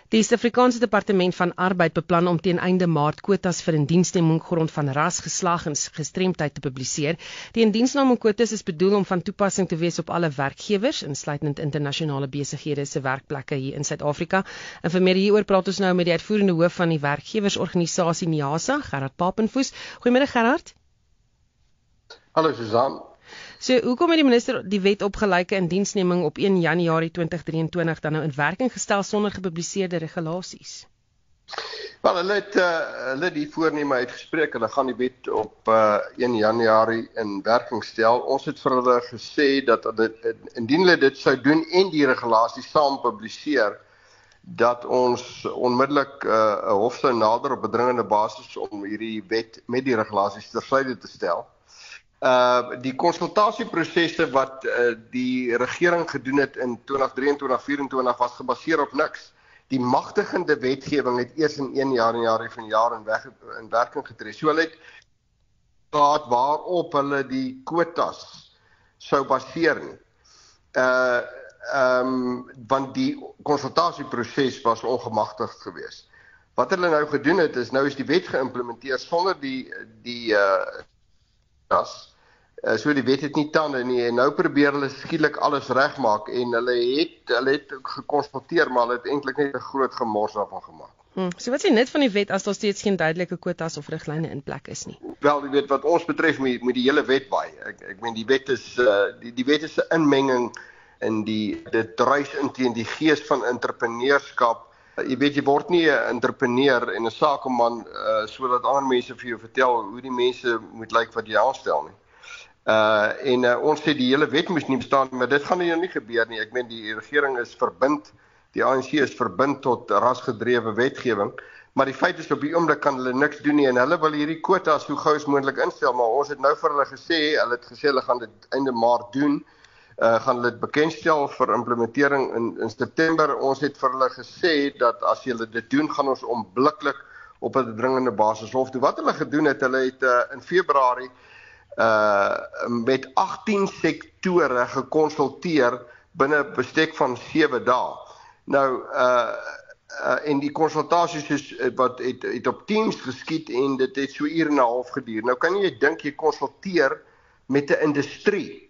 Die Suid-Afrikaanse Departement van Arbeid beplan om teen einde Maart kwotas vir indiensneming grond van ras, geslag en gestremdheid te publiseer. Die indiensneming kwotas is bedoel om van toepassing te wees op alle werkgewers, insluitend internasionale besighede se werkplekke hier in Suid-Afrika. En vir meer hieroor praat ons nou met die uitvoerende hoof van die werkgewersorganisasie NIASA, Gerard Papenfoes. Goeiemiddag Gerard. Hallo Susan. So, hoekom het die minister die wet op gelyke indiensneming op 1 Januarie 2023 dan nou in werking gestel sonder gepubliseerde regulasies? Wel, hulle het die voorneme uitgespreek. Hulle gaan die wet op 1 Januarie in werking stel. Ons het vir hulle gesê dat indien hulle dit sou doen en die regulasies saam publiseer, dat ons onmiddellik 'n hof sou nader op 'n dringende basis om hierdie wet met die regulasies tersyde te stel. Die konsultasieprosesse wat die regering gedoen het in 2023-24 was gebaseer op niks. Die magtigende wetgewing het eers in 1 Januarie vanjaar in werking getree. So hulle het gehad waarop hulle die kwotas sou baseer nie. Want die konsultasieproses was ongemagtig geweest. Wat hulle nou gedoen het is, nou is die wet geïmplementeer sonder die so die wet het nie tande nie en nou probeer hulle skielik alles regmaak en hulle het gekonsulteer, maar hulle het eintlik net 'n groot gemors daarvan gemaak. So wat is die nut van die wet as daar steeds geen duidelike kwotas of riglyne in plek is nie? Wel, jy weet wat ons betref moet die hele wet by. Ek meen die wet is die wet is 'n inmenging in dit dryf in teen die gees van entrepreneurskap. Jy weet, jy word nie 'n entrepreneur en 'n sakeman sodat ander mense vir jou vertel hoe die mense moet lyk wat jy aanstel nie. Ons sê die hele wet moes nie bestaan, maar dit gaan nie gebeur nie. Ek meen die regering is verbind, die ANC is verbind tot rasgedrewe wetgewing, maar die feit is op die oomblik kan hulle niks doen nie en hulle wil hierdie kwotas so gou as moontlik instel, maar ons het nou vir hulle gesê, hulle gaan dit einde Maart doen. Gaan hulle dit bekendstel vir implementering in September. Ons het vir hulle gesê dat as hulle dit doen, gaan ons onmiddellik op 'n dringende basis hof toe. Wat hulle gedoen het, hulle het in Februarie met 18 sektore gekonsulteer binne 'n bestek van 7 dae. Nou en die konsultasies wat het op Teams geskied en dit het so 1 uur en 'n half geduur. Nou kan jy dink jy konsulteer met 'n industrie.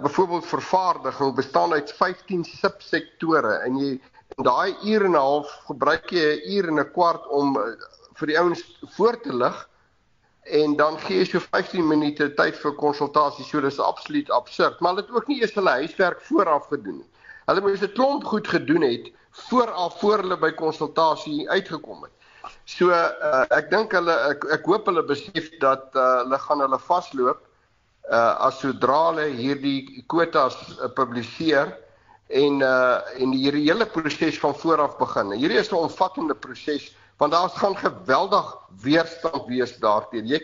Byvoorbeeld vervaardiging bestaan uit 15 subsektore en jy in daai uur en 'n half gebruik jy 1 uur en 'n kwart om vir die ouens voor te lig en dan gee jy so 15 minute tyd vir konsultasie. So dis absoluut absurd, maar hulle het ook nie eers hulle huiswerk vooraf gedoen nie. Hulle moes 'n klomp goed gedoen het voor hulle by konsultasie uitgekom het. So ek dink ek hoop hulle besef dat hulle gaan hulle vasloop as sodra hulle hierdie kwotas publiseer en hierdie hele proses van vooraf begin. Hierdie is 'n omvattende proses want daar gaan geweldig weerstand wees daarteen. Jy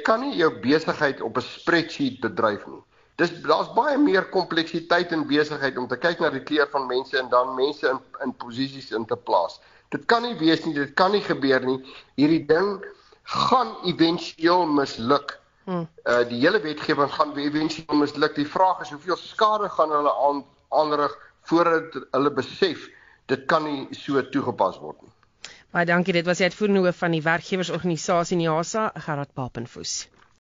kan nie jou besigheid op 'n spreadsheet bedryf nie. Daar's baie meer kompleksiteit in besigheid om te kyk na die kleur van mense en dan mense in posisies in te plaas. Dit kan nie wees nie, dit kan nie gebeur nie. Hierdie ding gaan éventueel misluk. Die hele wetgewing gaan eventueel misluk. Die vraag is hoeveel skade gaan hulle aanrig voordat hulle besef dit kan nie so toegepas word nie. Baie dankie, dit was die uitvoerende hoof van die werkgewersorganisasie NIASA, Gerard Papenfoes.